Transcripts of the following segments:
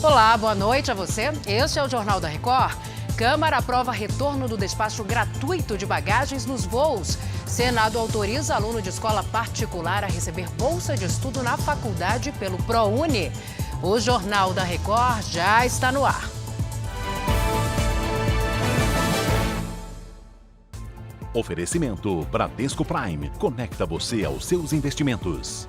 Olá, boa noite a você. Este é o Jornal da Record. Câmara aprova retorno do despacho gratuito de bagagens nos voos. Senado autoriza aluno de escola particular a receber bolsa de estudo na faculdade pelo ProUni. O Jornal da Record já está no ar. Oferecimento Bradesco Prime. Conecta você aos seus investimentos.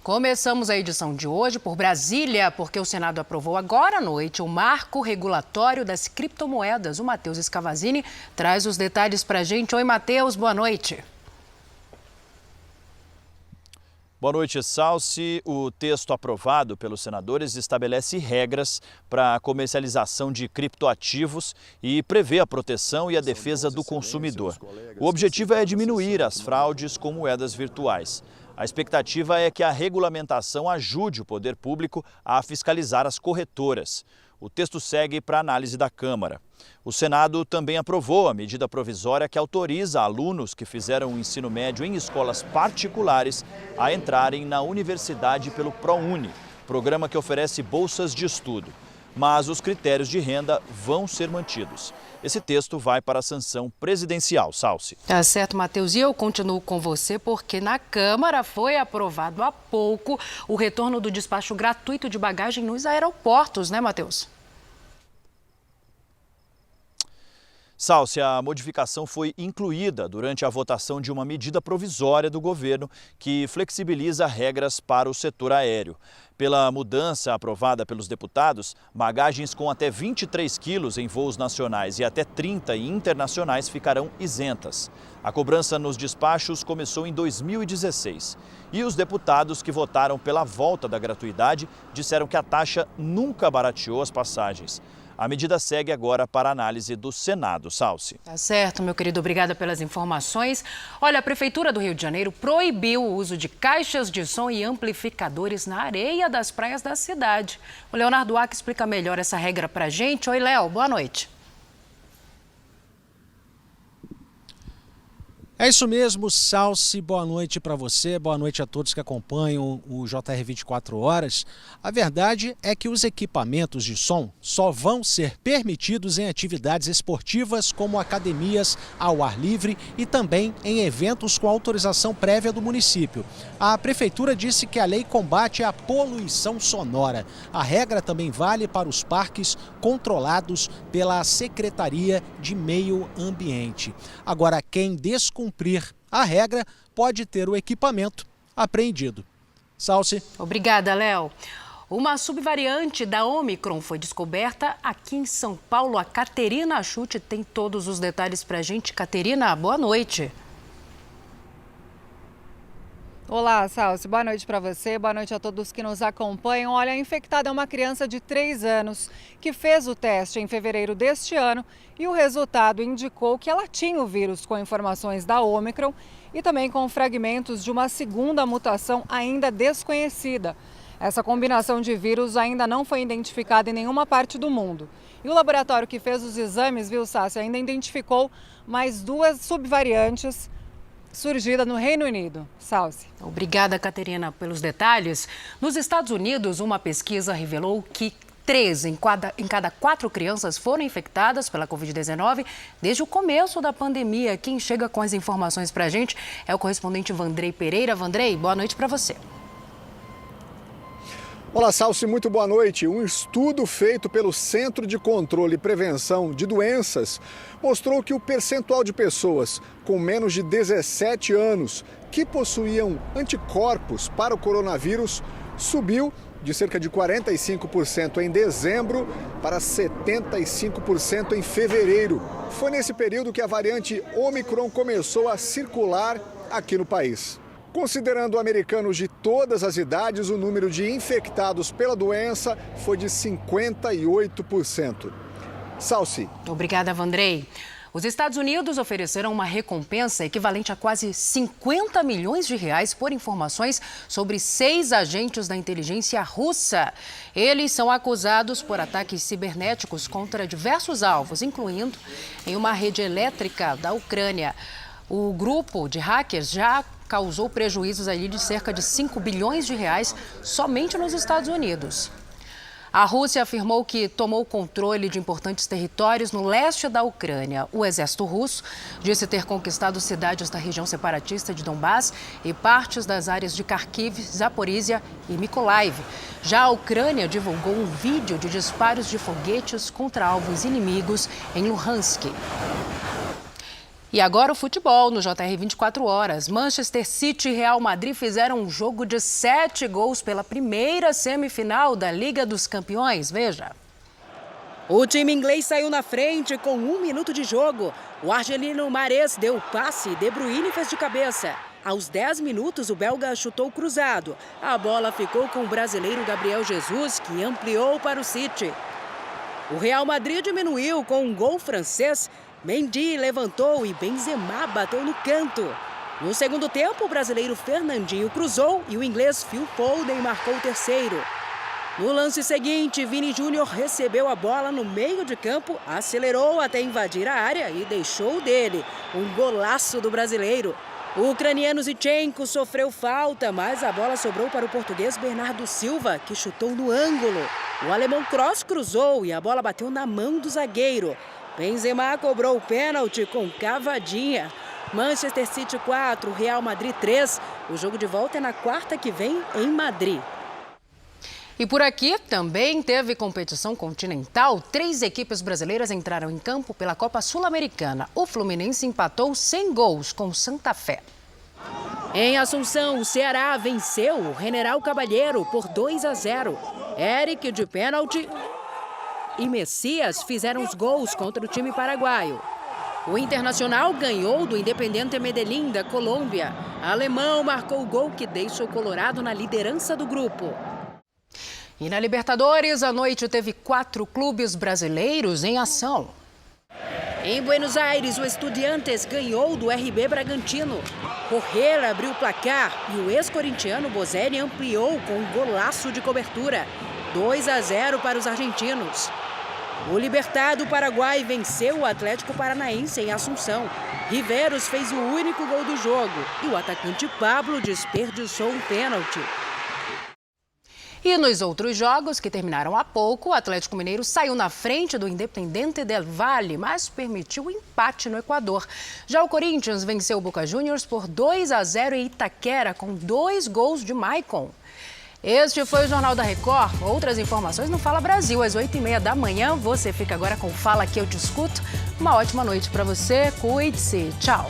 Começamos a edição de hoje por Brasília, porque o Senado aprovou agora à noite o marco regulatório das criptomoedas. O Matheus Scavazini traz os detalhes para a gente. Oi, Matheus, boa noite. Boa noite, Salsi. O texto aprovado pelos senadores estabelece regras para a comercialização de criptoativos e prevê a proteção e a defesa do consumidor. O objetivo é diminuir as fraudes com moedas virtuais. A expectativa é que a regulamentação ajude o poder público a fiscalizar as corretoras. O texto segue para análise da Câmara. O Senado também aprovou a medida provisória que autoriza alunos que fizeram o ensino médio em escolas particulares a entrarem na universidade pelo ProUni, programa que oferece bolsas de estudo. Mas os critérios de renda vão ser mantidos. Esse texto vai para a sanção presidencial, Salsi. Tá certo, Matheus. E eu continuo com você porque na Câmara foi aprovado há pouco o retorno do despacho gratuito de bagagem nos aeroportos, né, Matheus? Salsi, a modificação foi incluída durante a votação de uma medida provisória do governo que flexibiliza regras para o setor aéreo. Pela mudança aprovada pelos deputados, bagagens com até 23 quilos em voos nacionais e até 30 em internacionais ficarão isentas. A cobrança nos despachos começou em 2016. E os deputados que votaram pela volta da gratuidade disseram que a taxa nunca barateou as passagens. A medida segue agora para análise do Senado, Salsi. Tá certo, meu querido. Obrigada pelas informações. Olha, a Prefeitura do Rio de Janeiro proibiu o uso de caixas de som e amplificadores na areia das praias da cidade. O Leonardo Ack explica melhor essa regra pra gente. Oi, Léo, boa noite. É isso mesmo, Salsi, boa noite para você, boa noite a todos que acompanham o JR 24 Horas. A verdade é que os equipamentos de som só vão ser permitidos em atividades esportivas como academias ao ar livre e também em eventos com autorização prévia do município. A Prefeitura disse que a lei combate a poluição sonora. A regra também vale para os parques controlados pela Secretaria de Meio Ambiente. Agora, quem descumprir a regra pode ter o equipamento apreendido. Salsi. Obrigada, Léo. Uma subvariante da Omicron foi descoberta aqui em São Paulo. A Caterina Chute tem todos os detalhes pra gente. Caterina, boa noite. Olá, Salsi. Boa noite para você, boa noite a todos que nos acompanham. Olha, a infectada é uma criança de 3 anos que fez o teste em fevereiro deste ano e o resultado indicou que ela tinha o vírus com informações da Omicron e também com fragmentos de uma segunda mutação ainda desconhecida. Essa combinação de vírus ainda não foi identificada em nenhuma parte do mundo. E o laboratório que fez os exames, viu, Sassi, ainda identificou mais 2 subvariantes surgida no Reino Unido. Salsi. Obrigada, Caterina, pelos detalhes. Nos Estados Unidos, uma pesquisa revelou que 3 em cada 4 crianças foram infectadas pela Covid-19 desde o começo da pandemia. Quem chega com as informações para a gente é o correspondente Vandrei Pereira. Vandrei, boa noite para você. Olá, Salsi, muito boa noite. Um estudo feito pelo Centro de Controle e Prevenção de Doenças mostrou que o percentual de pessoas com menos de 17 anos que possuíam anticorpos para o coronavírus subiu de cerca de 45% em dezembro para 75% em fevereiro. Foi nesse período que a variante Omicron começou a circular aqui no país. Considerando americanos de todas as idades, o número de infectados pela doença foi de 58%. Salsi. Obrigada, Vandrei. Os Estados Unidos ofereceram uma recompensa equivalente a quase 50 milhões de reais por informações sobre 6 agentes da inteligência russa. Eles são acusados por ataques cibernéticos contra diversos alvos, incluindo em uma rede elétrica da Ucrânia. O grupo de hackers já causou prejuízos ali de cerca de 5 bilhões de reais somente nos Estados Unidos. A Rússia afirmou que tomou controle de importantes territórios no leste da Ucrânia. O exército russo disse ter conquistado cidades da região separatista de Donbás e partes das áreas de Kharkiv, Zaporizhia e Mykolaiv. Já a Ucrânia divulgou um vídeo de disparos de foguetes contra alvos inimigos em Luhansk. E agora o futebol no JR 24 horas. Manchester City e Real Madrid fizeram um jogo de 7 gols pela primeira semifinal da Liga dos Campeões. Veja. O time inglês saiu na frente com 1 minuto de jogo. O argelino Mahrez deu o passe e De Bruyne fez de cabeça. Aos 10 minutos, o belga chutou cruzado. A bola ficou com o brasileiro Gabriel Jesus, que ampliou para o City. O Real Madrid diminuiu com um gol francês. Mendy levantou e Benzema bateu no canto. No segundo tempo, o brasileiro Fernandinho cruzou e o inglês Phil Foden marcou o terceiro. No lance seguinte, Vini Júnior recebeu a bola no meio de campo, acelerou até invadir a área e deixou dele. Um golaço do brasileiro. O ucraniano Zinchenko sofreu falta, mas a bola sobrou para o português Bernardo Silva, que chutou no ângulo. O alemão Kroos cruzou e a bola bateu na mão do zagueiro. Benzema cobrou o pênalti com cavadinha. Manchester City 4, Real Madrid 3. O jogo de volta é na quarta que vem em Madrid. E por aqui também teve competição continental. 3 equipes brasileiras entraram em campo pela Copa Sul-Americana. O Fluminense empatou sem gols com Santa Fé. Em Assunção, o Ceará venceu o General Cabalheiro por 2-0. Eric de pênalti e Messias fizeram os gols contra o time paraguaio. O Internacional ganhou do Independiente Medellín da Colômbia. O alemão marcou o gol que deixa o Colorado na liderança do grupo. E na Libertadores, à noite teve 4 clubes brasileiros em ação. Em Buenos Aires, o Estudiantes ganhou do RB Bragantino. Correa abriu o placar e o ex-corintiano Bozelli ampliou com um golaço de cobertura. 2-0 para os argentinos. O Libertad Paraguai venceu o Atlético Paranaense em Assunção. Riveros fez o único gol do jogo e o atacante Pablo desperdiçou um pênalti. E nos outros jogos, que terminaram há pouco, o Atlético Mineiro saiu na frente do Independiente del Valle, mas permitiu o empate no Equador. Já o Corinthians venceu o Boca Juniors por 2-0 em Itaquera, com 2 gols de Maicon. Este foi o Jornal da Record. Outras informações no Fala Brasil, às 8h30 da manhã. Você fica agora com Fala Que Eu Te Escuto. Uma ótima noite para você. Cuide-se. Tchau.